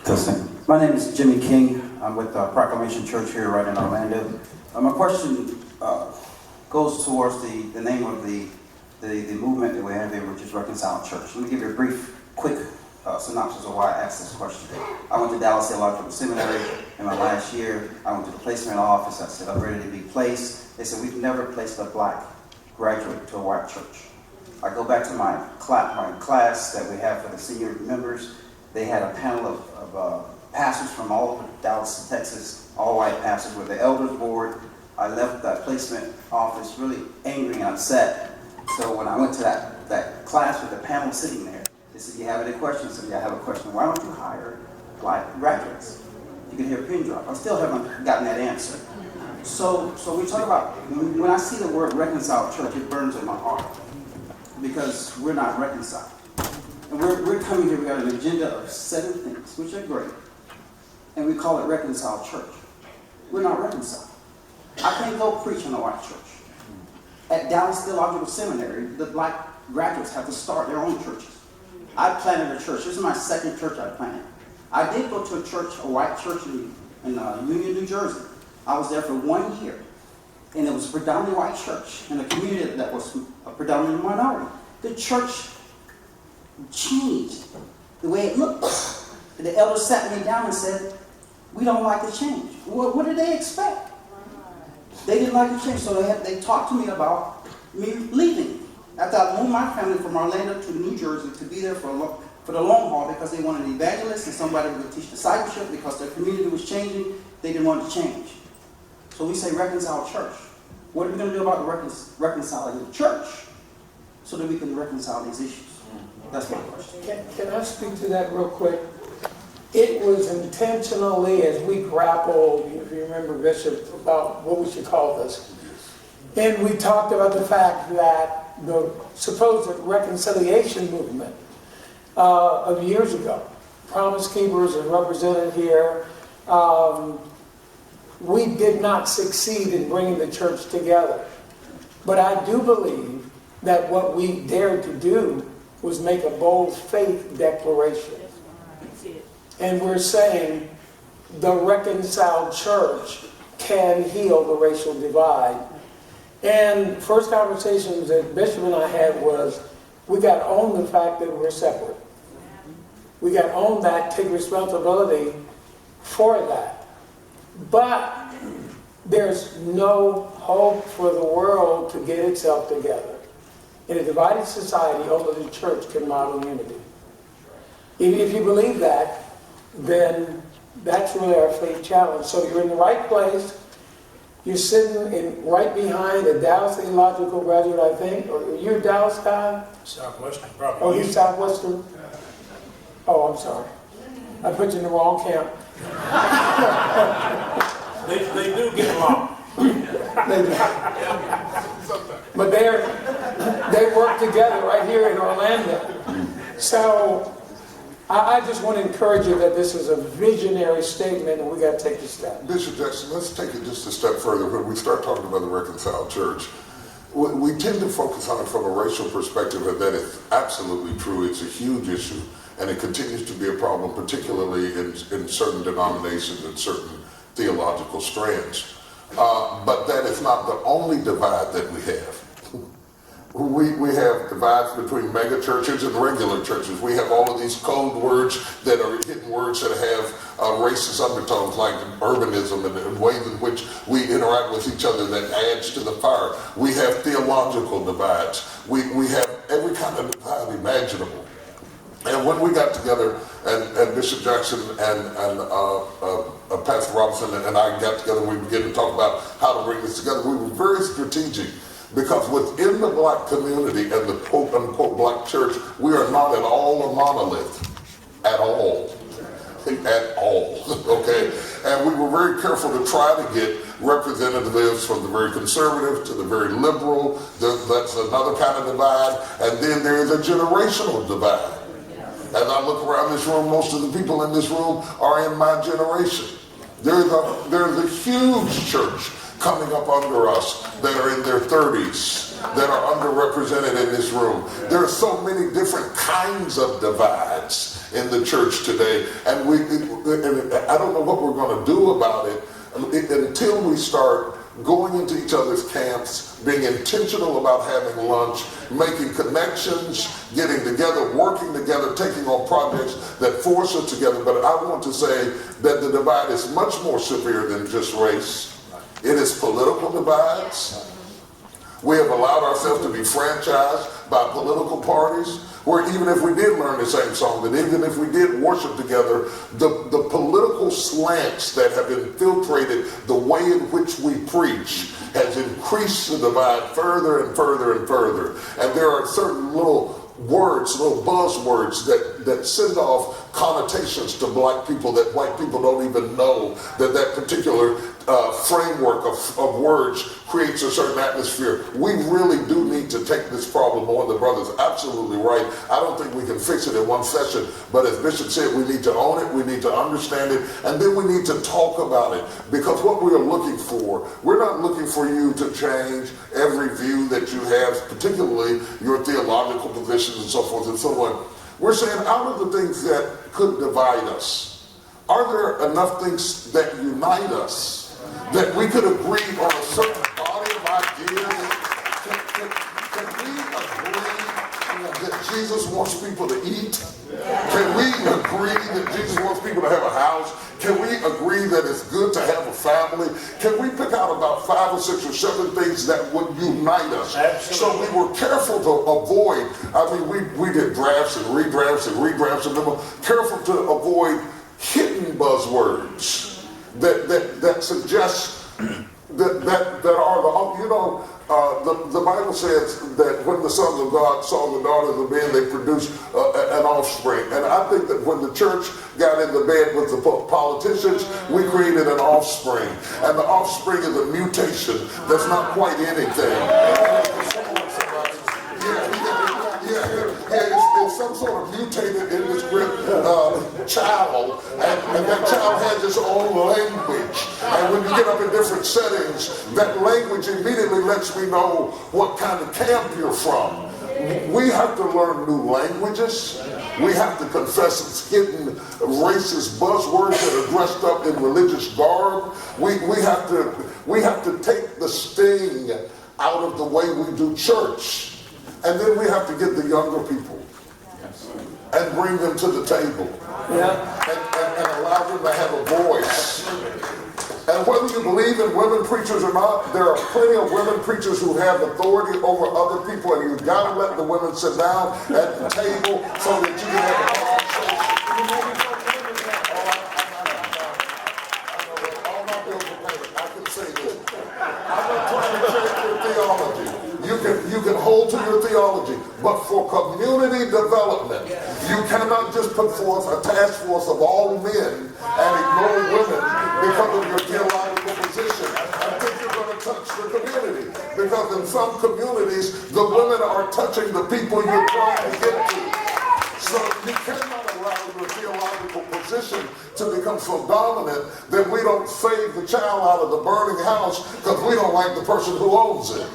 My name is Jimmy King. I'm with Proclamation Church here right in Orlando. My question goes towards the name of the movement that we have here, which is Reconciled Church. Let me give you a brief, quick synopsis of why I asked this question. I went to Dallas Theological Seminary in my last year. I went to the placement office. I said, I'm ready to be placed. They said, we've never placed a black graduate to a white church. I go back to my class that we have for the senior members. They had a panel of pastors from all over Dallas, Texas, all white pastors with the elders board. I left that placement office really angry and upset. So when I went to that class with the panel sitting there, they said, you have any questions? I said, yeah, I have a question. Why don't you hire black graduates? You can hear a pin drop. I still haven't gotten that answer. So we talk about, when I see the word reconciled church, it burns in my heart because we're not reconciled. And we're coming here, we got an agenda of 7 things, which are great. And we call it reconciled church. We're not reconciled. I can't go preach in a white church. At Dallas Theological Seminary, the black graduates have to start their own churches. I planted a church. This is my second church I planted. I did go to a church, a white church in Union, New Jersey. I was there for 1 year. And it was a predominantly white church in a community that was a predominantly minority. The church changed the way it looked. The elders sat me down and said, we don't like the change. Well, what did they expect? They didn't like the change, so they talked to me about me leaving. After I moved my family from Orlando to New Jersey to be there for the long haul because they wanted an evangelist and somebody who would teach discipleship because their community was changing. They didn't want to change. So we say reconcile church. What are we going to do about reconciling the church so that we can reconcile these issues? That's my question. Can I speak to that real quick? It was intentionally, as we grappled, if you remember, Bishop, about what we should call this. And we talked about the fact that the supposed reconciliation movement of years ago, Promise Keepers are represented here, we did not succeed in bringing the church together. But I do believe that what we dared to do was make a bold faith declaration. And we're saying the reconciled church can heal the racial divide. And first conversations that Bishop and I had was, we got to own the fact that we're separate. We got to own that, take responsibility for that. But there's no hope for the world to get itself together. In a divided society, only the church can model unity. If you believe that, then that's really our faith challenge. So you're in the right place. You're sitting right behind a Dallas Theological graduate, I think. Or you're a Dallas guy? Southwestern, probably. Oh, he's Southwestern? Oh, I'm sorry. I put you in the wrong camp. They do get along. They do. But they work together right here in Orlando. So I just want to encourage you that this is a visionary statement and we got to take the step. Bishop Jackson, let's take it just a step further. When we start talking about the reconciled church, we tend to focus on it from a racial perspective, and that is absolutely true. It's a huge issue, and it continues to be a problem, particularly in certain denominations and certain theological strands. But that is not the only divide that we have. We have divides between mega churches and regular churches. We have all of these code words that are hidden words that have racist undertones, like urbanism and ways in which we interact with each other that adds to the fire. We have theological divides. We have every kind of divide imaginable. And when we got together, and Bishop Jackson and Pastor Robinson and I got together, we began to talk about how to bring this together. We were very strategic. Because within the black community and the quote-unquote black church, we are not at all a monolith. At all. At all. Okay? And we were very careful to try to get representatives from the very conservative to the very liberal. That's another kind of divide. And then there is a generational divide. As I look around this room, most of the people in this room are in my generation. There's a huge church coming up under us that are in their 30s that are underrepresented in this room. There are so many different kinds of divides in the church today, and I don't know what we're going to do about it until we start going into each other's camps, being intentional about having lunch, making connections, getting together, working together, taking on projects that force us together. But I want to say that the divide is much more severe than just race. It is political divides. We have allowed ourselves to be franchised by political parties, where even if we did learn the same song, and even if we did worship together, the political slants that have infiltrated the way in which we preach has increased the divide further and further and further. And there are certain little words, little buzzwords that send off connotations to black people that white people don't even know that particular framework of words creates a certain atmosphere. We really do need to take this problem on. The brother's absolutely right. I don't think we can fix it in one session, but as Bishop said, we need to own it, we need to understand it, and then we need to talk about it. Because what we are looking for, we're not looking for you to change every view that you have, particularly your theological positions and so forth and so on. We're saying, out of the things that could divide us, are there enough things that unite us? That we could agree on a certain body of ideas? Can we agree that Jesus wants people to eat? Can we agree that Jesus wants people to have a house? Can we agree that it's good to have a family? Can we pick out about 5 or 6 or 7 things that would unite us? Absolutely. So we were careful to avoid, we did drafts and redrafts and redrafts, and we were careful to avoid hidden buzzwords that suggest that are the Bible says that when the sons of God saw the daughters of men, they produced an offspring. And I think that when the church got in the bed with the politicians, we created an offspring. And the offspring is a mutation that's not quite anything. It's some sort of mutated in this child, and that child has its own language. And when you get up in different settings, that language immediately lets me know what kind of camp you're from. We have to learn new languages. We have to confess hidden racist buzzwords that are dressed up in religious garb. We have to take the sting out of the way we do church. And then we have to get the younger people and bring them to the table and allow them to have a voice. And whether you believe in women preachers or not, there are plenty of women preachers who have authority over other people, and you've got to let the women sit down at the table so that you can have a conversation. All my bills are paid. I can say this. I'm not trying to change your theology. You can hold to your theology, but for community development, you cannot just put forth a task force of all men and ignore women because of your theological position. I think you're going to touch the community, because in some communities, the women are touching the people you're trying to get to. So you cannot allow your theological position to become so dominant that we don't save the child out of the burning house because we don't like the person who owns it.